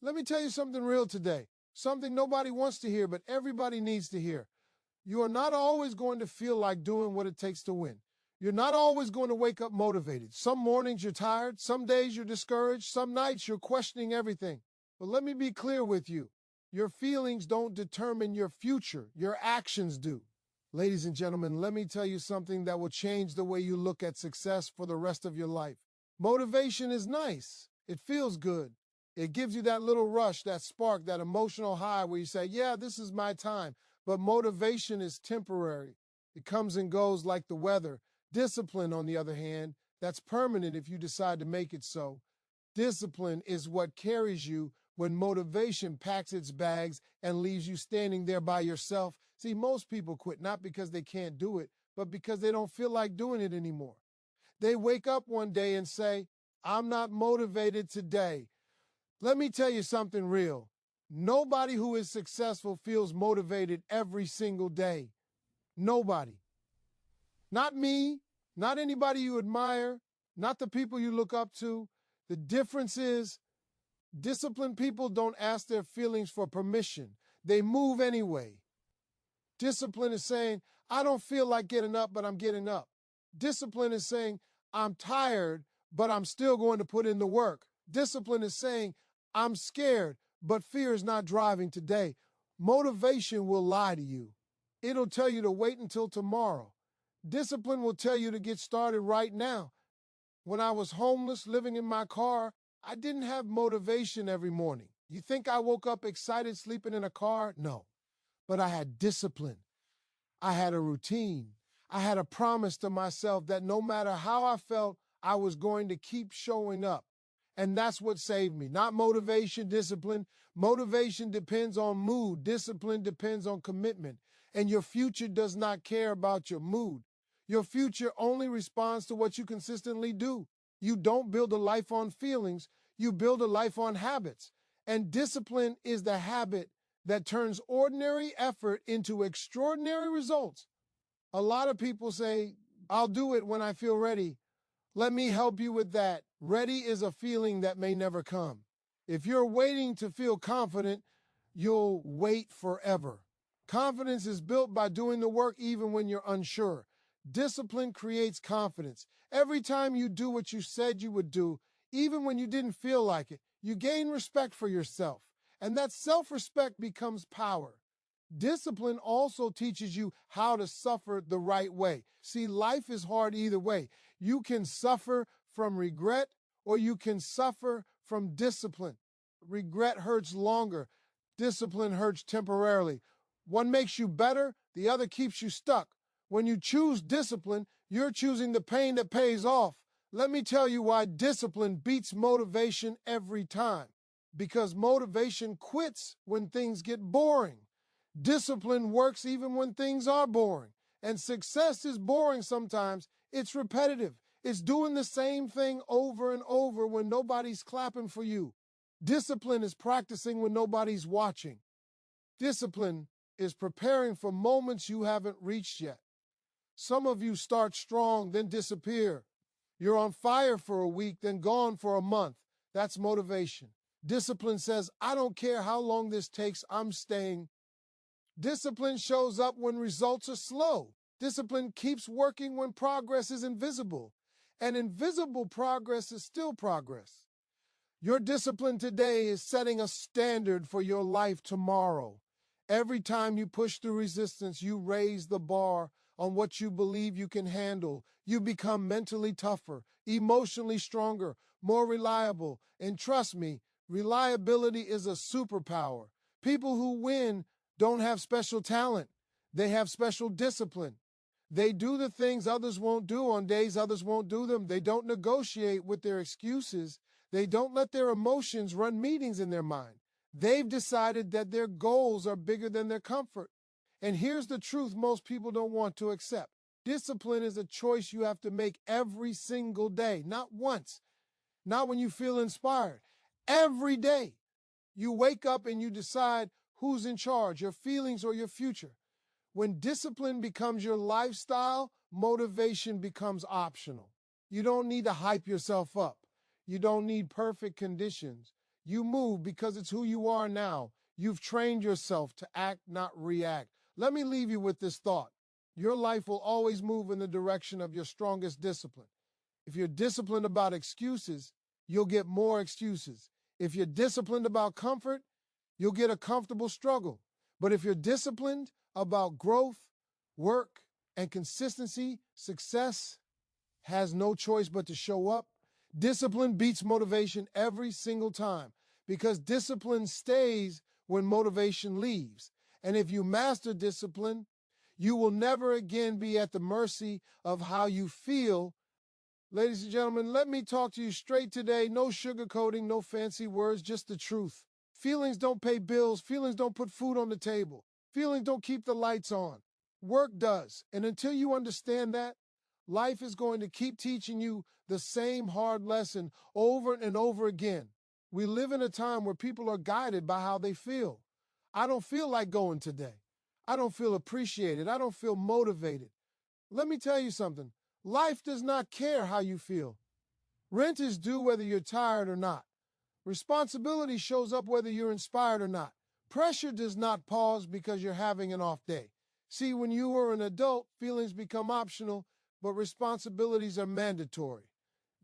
Let me tell you something real today, something nobody wants to hear, but everybody needs to hear. You are not always going to feel like doing what it takes to win. You're not always going to wake up motivated. Some mornings you're tired, some days you're discouraged, some nights you're questioning everything. But let me be clear with you. Your feelings don't determine your future, your actions do. Ladies and gentlemen, let me tell you something that will change the way you look at success for the rest of your life. Motivation is nice. It feels good. It gives you that little rush, that spark, that emotional high where you say, yeah, this is my time. But motivation is temporary. It comes and goes like the weather. Discipline, on the other hand, that's permanent if you decide to make it so. Discipline is what carries you when motivation packs its bags and leaves you standing there by yourself. See, most people quit not because they can't do it, but because they don't feel like doing it anymore. They wake up one day and say, I'm not motivated today. Let me tell you something real. Nobody who is successful feels motivated every single day. Nobody. Not me, not anybody you admire, not the people you look up to. The difference is disciplined people don't ask their feelings for permission. They move anyway. Discipline is saying, I don't feel like getting up, but I'm getting up. Discipline is saying, I'm tired, but I'm still going to put in the work. Discipline is saying, I'm scared, but fear is not driving today. Motivation will lie to you. It'll tell you to wait until tomorrow. Discipline will tell you to get started right now. When I was homeless, living in my car, I didn't have motivation every morning. You think I woke up excited sleeping in a car? No. But I had discipline. I had a routine. I had a promise to myself that no matter how I felt, I was going to keep showing up. And that's what saved me. Not motivation, discipline. Motivation depends on mood. Discipline depends on commitment. And your future does not care about your mood. Your future only responds to what you consistently do. You don't build a life on feelings. You build a life on habits. And discipline is the habit that turns ordinary effort into extraordinary results. A lot of people say, I'll do it when I feel ready. Let me help you with that. Ready is a feeling that may never come. If you're waiting to feel confident, you'll wait forever. Confidence is built by doing the work even when you're unsure. Discipline creates confidence. Every time you do what you said you would do, even when you didn't feel like it, you gain respect for yourself. And that self-respect becomes power. Discipline also teaches you how to suffer the right way. See, life is hard either way. You can suffer from regret or you can suffer from discipline. Regret hurts longer. Discipline hurts temporarily. One makes you better, the other keeps you stuck. When you choose discipline, you're choosing the pain that pays off. Let me tell you why discipline beats motivation every time. Because motivation quits when things get boring. Discipline works even when things are boring. And success is boring sometimes. It's repetitive. It's doing the same thing over and over when nobody's clapping for you. Discipline is practicing when nobody's watching. Discipline is preparing for moments you haven't reached yet. Some of you start strong, then disappear. You're on fire for a week, then gone for a month. That's motivation. Discipline says, I don't care how long this takes, I'm staying. Discipline shows up when results are slow. Discipline keeps working when progress is invisible. And invisible progress is still progress. Your discipline today is setting a standard for your life tomorrow. Every time you push through resistance, you raise the bar on what you believe you can handle. You become mentally tougher, emotionally stronger, more reliable. And trust me, reliability is a superpower. People who win don't have special talent. They have special discipline. They do the things others won't do on days others won't do them. They don't negotiate with their excuses. They don't let their emotions run meetings in their mind. They've decided that their goals are bigger than their comfort. And here's the truth most people don't want to accept. Discipline is a choice you have to make every single day, not once, not when you feel inspired. Every day, you wake up and you decide who's in charge, your feelings or your future. When discipline becomes your lifestyle, motivation becomes optional. You don't need to hype yourself up. You don't need perfect conditions. You move because it's who you are now. You've trained yourself to act, not react. Let me leave you with this thought. Your life will always move in the direction of your strongest discipline. If you're disciplined about excuses, you'll get more excuses. If you're disciplined about comfort, you'll get a comfortable struggle. But if you're disciplined about growth, work, and consistency, success has no choice but to show up. Discipline beats motivation every single time because discipline stays when motivation leaves. And if you master discipline, you will never again be at the mercy of how you feel. Ladies and gentlemen, let me talk to you straight today. No sugarcoating, no fancy words, just the truth. Feelings don't pay bills. Feelings don't put food on the table. Feelings don't keep the lights on. Work does. And until you understand that, life is going to keep teaching you the same hard lesson over and over again. We live in a time where people are guided by how they feel. I don't feel like going today. I don't feel appreciated. I don't feel motivated. Let me tell you something. Life does not care how you feel. Rent is due whether you're tired or not. Responsibility shows up whether you're inspired or not. Pressure does not pause because you're having an off day. See, when you are an adult, feelings become optional, but responsibilities are mandatory.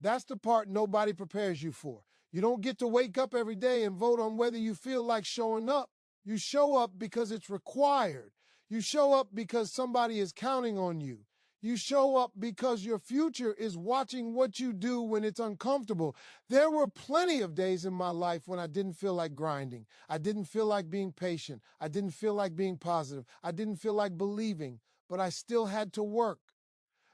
That's the part nobody prepares you for. You don't get to wake up every day and vote on whether you feel like showing up. You show up because it's required. You show up because somebody is counting on you. You show up because your future is watching what you do when it's uncomfortable. There were plenty of days in my life when I didn't feel like grinding. I didn't feel like being patient. I didn't feel like being positive. I didn't feel like believing, but I still had to work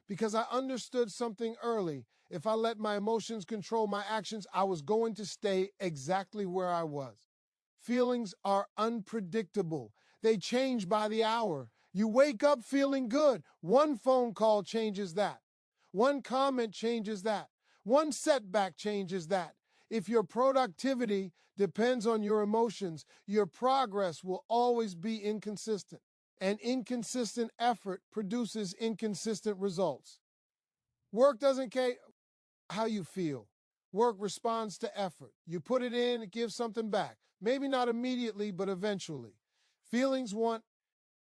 because I understood something early. If I let my emotions control my actions, I was going to stay exactly where I was. Feelings are unpredictable. They change by the hour. You wake up feeling good. One phone call changes that. One comment changes that. One setback changes that. If your productivity depends on your emotions, your progress will always be inconsistent. And inconsistent effort produces inconsistent results. Work doesn't care how you feel. Work responds to effort. You put it in, it gives something back. Maybe not immediately, but eventually. Feelings want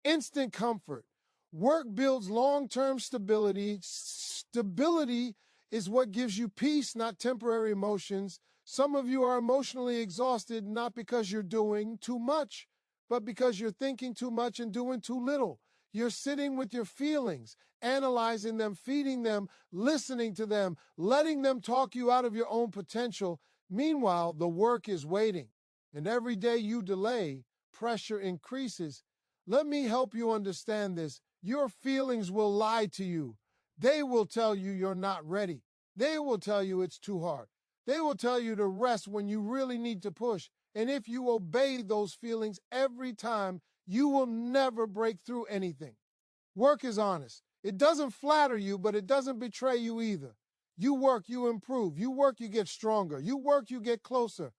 instant comfort. Work builds long-term stability. Stability is what gives you peace, not temporary emotions. Some of you are emotionally exhausted, not because you're doing too much, but because you're thinking too much and doing too little. You're sitting with your feelings, analyzing them, feeding them, listening to them, letting them talk you out of your own potential. Meanwhile, the work is waiting. And every day you delay, pressure increases. Let me help you understand this. Your feelings will lie to you. They will tell you you're not ready. They will tell you it's too hard. They will tell you to rest when you really need to push. And if you obey those feelings every time, you will never break through anything. Work is honest. It doesn't flatter you, but it doesn't betray you either. You work, you improve. You work, you get stronger. You work, you get closer.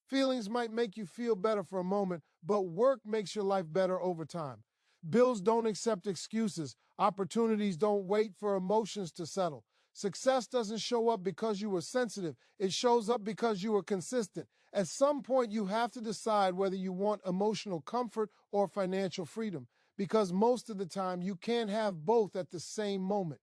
Feelings might make you feel better for a moment, but work makes your life better over time. Bills don't accept excuses. Opportunities don't wait for emotions to settle. Success doesn't show up because you were sensitive. It shows up because you were consistent. At some point, you have to decide whether you want emotional comfort or financial freedom, because most of the time, you can't have both at the same moment.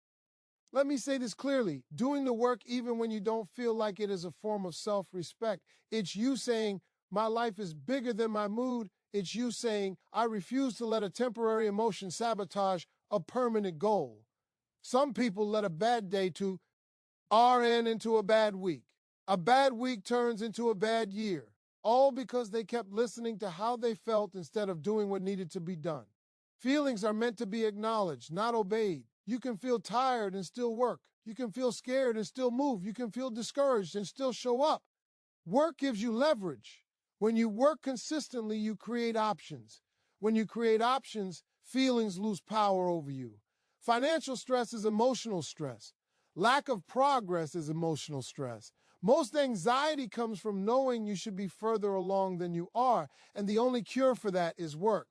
Let me say this clearly. Doing the work even when you don't feel like it is a form of self-respect. It's you saying, my life is bigger than my mood. It's you saying, I refuse to let a temporary emotion sabotage a permanent goal. Some people let a bad day to RN into a bad week. A bad week turns into a bad year, all because they kept listening to how they felt instead of doing what needed to be done. Feelings are meant to be acknowledged, not obeyed. You can feel tired and still work. You can feel scared and still move. You can feel discouraged and still show up. Work gives you leverage. When you work consistently, you create options. When you create options, feelings lose power over you. Financial stress is emotional stress. Lack of progress is emotional stress. Most anxiety comes from knowing you should be further along than you are, and the only cure for that is work.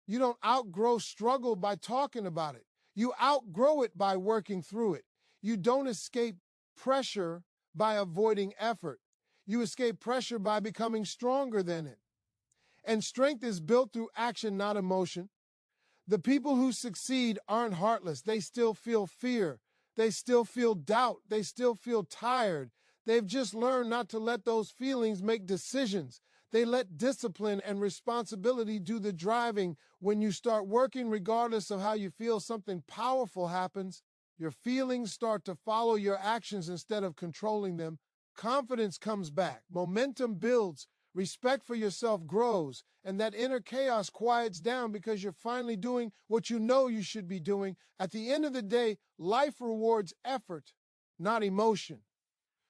You don't outgrow struggle by talking about it. You outgrow it by working through it. You don't escape pressure by avoiding effort. You escape pressure by becoming stronger than it. And strength is built through action, not emotion. The people who succeed aren't heartless. They still feel fear. They still feel doubt. They still feel tired. They've just learned not to let those feelings make decisions. They let discipline and responsibility do the driving. When you start working regardless of how you feel, something powerful happens. Your feelings start to follow your actions instead of controlling them. Confidence comes back. Momentum builds. Respect for yourself grows, and that inner chaos quiets down because you're finally doing what you know you should be doing. At the end of the day, life rewards effort, not emotion.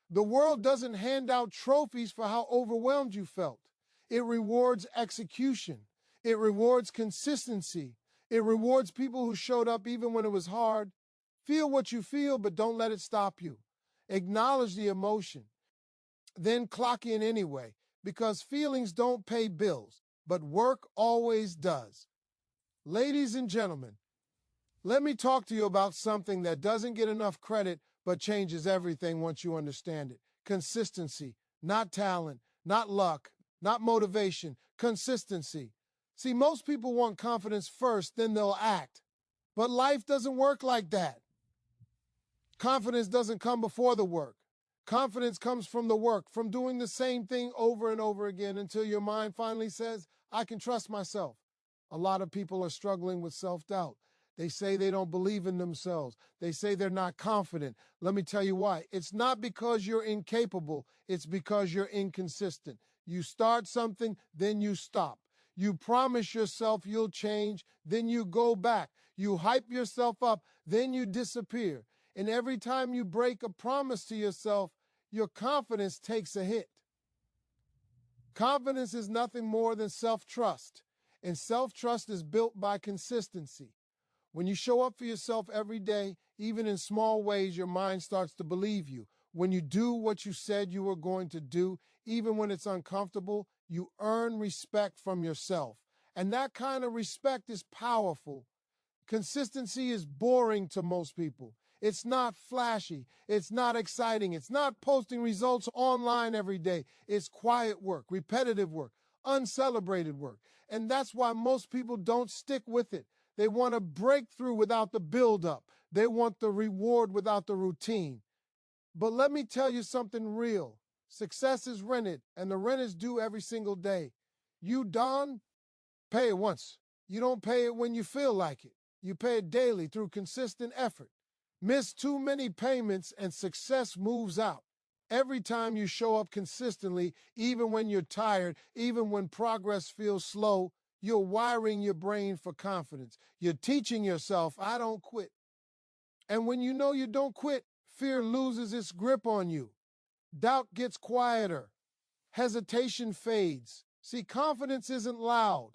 The world doesn't hand out trophies for how overwhelmed you felt. It rewards execution. It rewards consistency. It rewards people who showed up even when it was hard. Feel what you feel, but don't let it stop you. Acknowledge the emotion, then clock in anyway, because feelings don't pay bills, but work always does. Ladies and gentlemen, let me talk to you about something that doesn't get enough credit, but changes everything once you understand it. Consistency, not talent, not luck, not motivation, consistency. See, most people want confidence first, then they'll act. But life doesn't work like that. Confidence doesn't come before the work. Confidence comes from the work, from doing the same thing over and over again until your mind finally says, I can trust myself. A lot of people are struggling with self-doubt. They say they don't believe in themselves. They say they're not confident. Let me tell you why. It's not because you're incapable. It's because you're inconsistent. You start something, then you stop. You promise yourself you'll change, then you go back. You hype yourself up, then you disappear. And every time you break a promise to yourself, your confidence takes a hit. Confidence is nothing more than self-trust, and self-trust is built by consistency. When you show up for yourself every day, even in small ways, your mind starts to believe you. When you do what you said you were going to do, even when it's uncomfortable, you earn respect from yourself. And that kind of respect is powerful. Consistency is boring to most people. It's not flashy. It's not exciting. It's not posting results online every day. It's quiet work, repetitive work, uncelebrated work. And that's why most people don't stick with it. They want a breakthrough without the buildup. They want the reward without the routine. But let me tell you something real. Success is rented, and the rent is due every single day. You, Don, pay it once. You don't pay it when you feel like it. You pay it daily through consistent effort. Miss too many payments and success moves out. Every time you show up consistently, even when you're tired, even when progress feels slow, you're wiring your brain for confidence. You're teaching yourself, I don't quit. And when you know you don't quit, fear loses its grip on you. Doubt gets quieter. Hesitation fades. See, confidence isn't loud.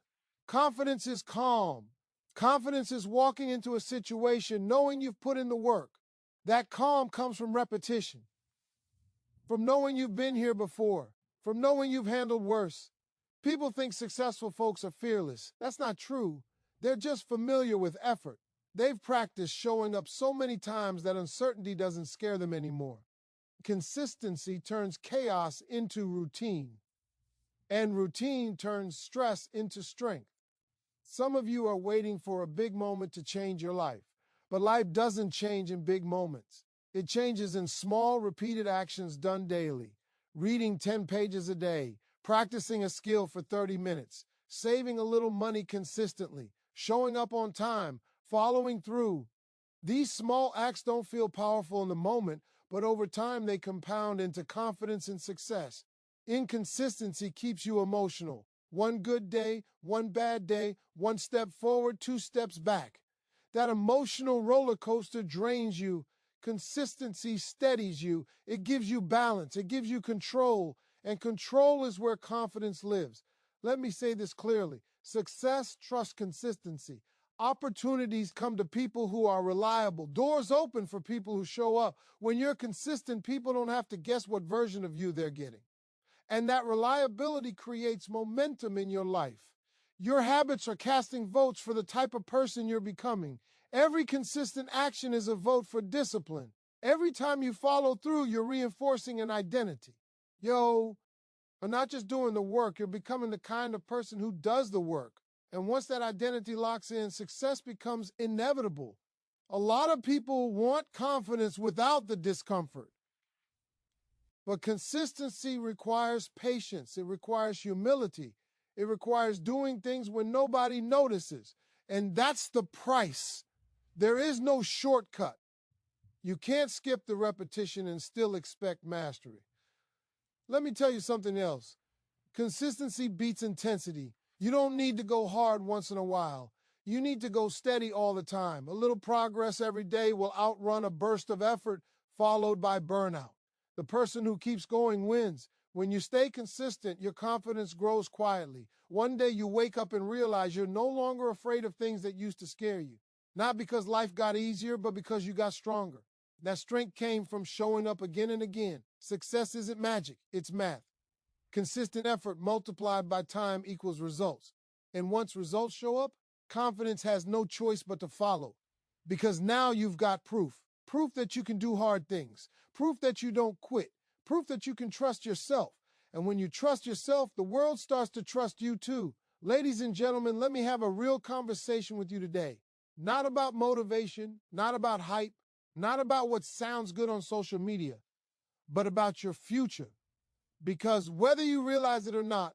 Confidence is calm. Confidence is walking into a situation knowing you've put in the work. That calm comes from repetition, from knowing you've been here before, from knowing you've handled worse. People think successful folks are fearless. That's not true. They're just familiar with effort. They've practiced showing up so many times that uncertainty doesn't scare them anymore. Consistency turns chaos into routine, and routine turns stress into strength. Some of you are waiting for a big moment to change your life, but life doesn't change in big moments. It changes in small, repeated actions done daily. Reading 10 pages a day, practicing a skill for 30 minutes, saving a little money consistently, showing up on time, following through. These small acts don't feel powerful in the moment, but over time they compound into confidence and success. Inconsistency keeps you emotional. One good day, one bad day, one step forward, two steps back. That emotional roller coaster drains you. Consistency steadies you. It gives you balance. It gives you control. And control is where confidence lives. Let me say this clearly. Success trusts consistency. Opportunities come to people who are reliable. Doors open for people who show up. When you're consistent, people don't have to guess what version of you they're getting. And that reliability creates momentum in your life. Your habits are casting votes for the type of person you're becoming. Every consistent action is a vote for discipline. Every time you follow through, you're reinforcing an identity. Yo, are not just doing the work, you're becoming the kind of person who does the work. And once that identity locks in, success becomes inevitable. A lot of people want confidence without the discomfort. But consistency requires patience. It requires humility. It requires doing things when nobody notices. And that's the price. There is no shortcut. You can't skip the repetition and still expect mastery. Let me tell you something else. Consistency beats intensity. You don't need to go hard once in a while. You need to go steady all the time. A little progress every day will outrun a burst of effort followed by burnout. The person who keeps going wins. When you stay consistent, your confidence grows quietly. One day you wake up and realize you're no longer afraid of things that used to scare you. Not because life got easier, but because you got stronger. That strength came from showing up again and again. Success isn't magic, it's math. Consistent effort multiplied by time equals results. And once results show up, confidence has no choice but to follow. Because now you've got proof. Proof that you can do hard things. Proof that you don't quit. Proof that you can trust yourself. And when you trust yourself, the world starts to trust you too. Ladies and gentlemen, let me have a real conversation with you today. Not about motivation, not about hype, not about what sounds good on social media, but about your future. Because whether you realize it or not,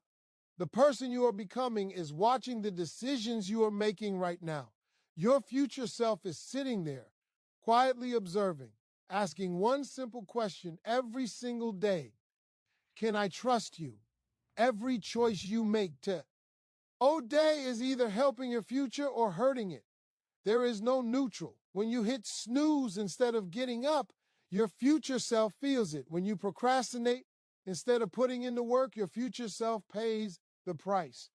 the person you are becoming is watching the decisions you are making right now. Your future self is sitting there, quietly observing, asking one simple question every single day. Can I trust you? Every choice you make today is either helping your future or hurting it. There is no neutral. When you hit snooze instead of getting up, your future self feels it. When you procrastinate instead of putting in the work, your future self pays the price.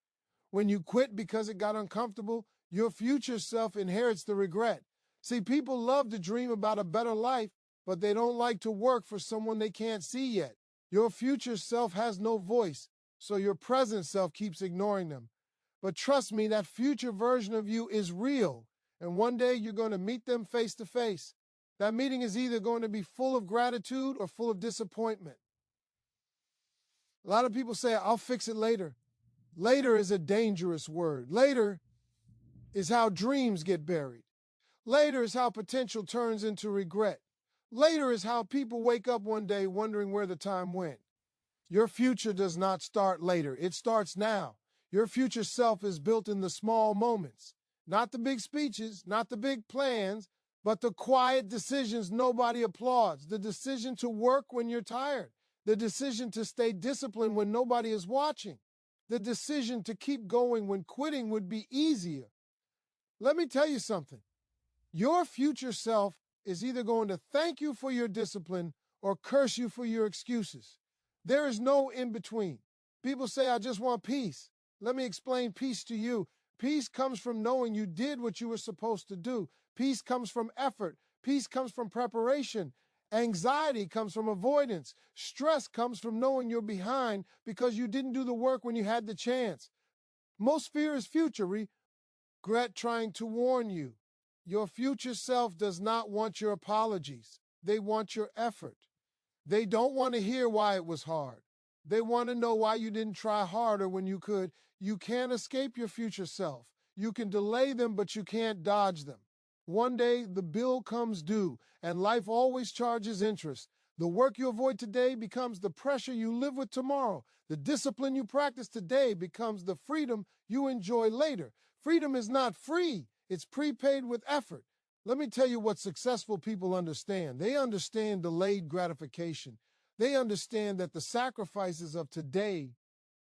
When you quit because it got uncomfortable, your future self inherits the regret. See, people love to dream about a better life, but they don't like to work for someone they can't see yet. Your future self has no voice, so your present self keeps ignoring them. But trust me, that future version of you is real. And one day you're going to meet them face to face. That meeting is either going to be full of gratitude or full of disappointment. A lot of people say, I'll fix it later. Later is a dangerous word. Later is how dreams get buried. Later is how potential turns into regret. Later is how people wake up one day wondering where the time went. Your future does not start later. It starts now. Your future self is built in the small moments. Not the big speeches, not the big plans, but the quiet decisions nobody applauds. The decision to work when you're tired. The decision to stay disciplined when nobody is watching. The decision to keep going when quitting would be easier. Let me tell you something. Your future self is either going to thank you for your discipline or curse you for your excuses. There is no in between. People say, I just want peace. Let me explain peace to you. Peace comes from knowing you did what you were supposed to do. Peace comes from effort. Peace comes from preparation. Anxiety comes from avoidance. Stress comes from knowing you're behind because you didn't do the work when you had the chance. Most fear is future regret trying to warn you. Your future self does not want your apologies. They want your effort. They don't want to hear why it was hard. They want to know why you didn't try harder when you could. You can't escape your future self. You can delay them, but you can't dodge them. One day, the bill comes due, and life always charges interest. The work you avoid today becomes the pressure you live with tomorrow. The discipline you practice today becomes the freedom you enjoy later. Freedom is not free. It's prepaid with effort. Let me tell you what successful people understand. They understand delayed gratification. They understand that the sacrifices of today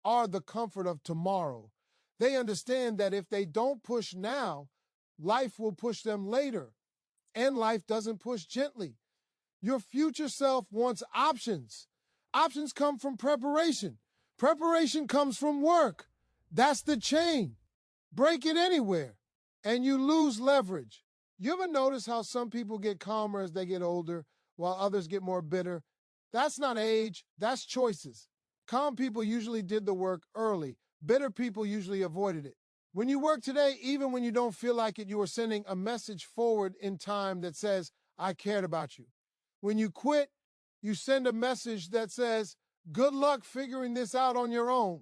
are the comfort of tomorrow. They understand that if they don't push now, life will push them later. And life doesn't push gently. Your future self wants options. Options come from preparation. Preparation comes from work. That's the chain. Break it anywhere, and you lose leverage. You ever notice how some people get calmer as they get older, while others get more bitter? That's not age, that's choices. Calm people usually did the work early. Bitter people usually avoided it. When you work today, even when you don't feel like it, you are sending a message forward in time that says, I cared about you. When you quit, you send a message that says, Good luck figuring this out on your own,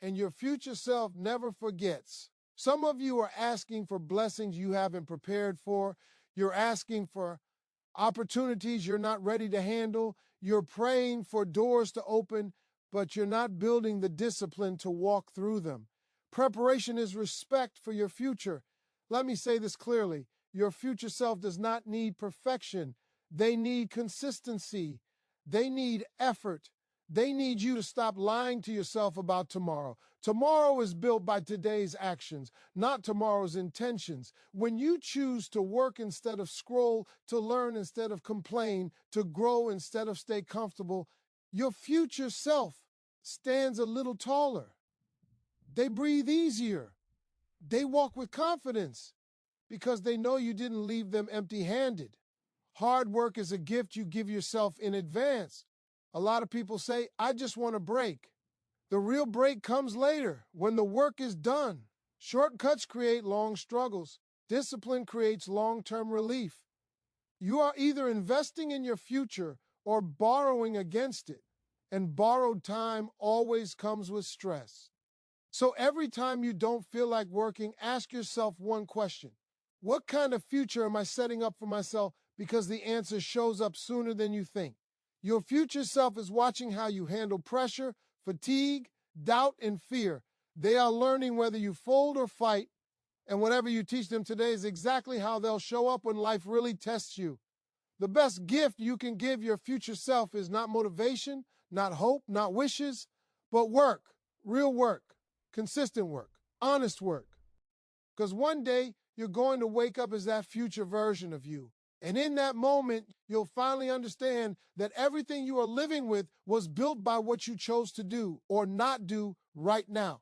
and your future self never forgets. Some of you are asking for blessings you haven't prepared for. You're asking for opportunities you're not ready to handle. You're praying for doors to open, but you're not building the discipline to walk through them. Preparation is respect for your future. Let me say this clearly. Your future self does not need perfection. They need consistency. They need effort. They need you to stop lying to yourself about tomorrow. Tomorrow is built by today's actions, not tomorrow's intentions. When you choose to work instead of scroll, to learn instead of complain, to grow instead of stay comfortable, your future self stands a little taller. They breathe easier. They walk with confidence because they know you didn't leave them empty-handed. Hard work is a gift you give yourself in advance. A lot of people say, I just want a break. The real break comes later, when the work is done. Shortcuts create long struggles. Discipline creates long-term relief. You are either investing in your future or borrowing against it. And borrowed time always comes with stress. So every time you don't feel like working, ask yourself one question. What kind of future am I setting up for myself? Because the answer shows up sooner than you think. Your future self is watching how you handle pressure, fatigue, doubt, and fear. They are learning whether you fold or fight, and whatever you teach them today is exactly how they'll show up when life really tests you. The best gift you can give your future self is not motivation, not hope, not wishes, but work, real work, consistent work, honest work. Because one day you're going to wake up as that future version of you. And in that moment, you'll finally understand that everything you are living with was built by what you chose to do or not do right now.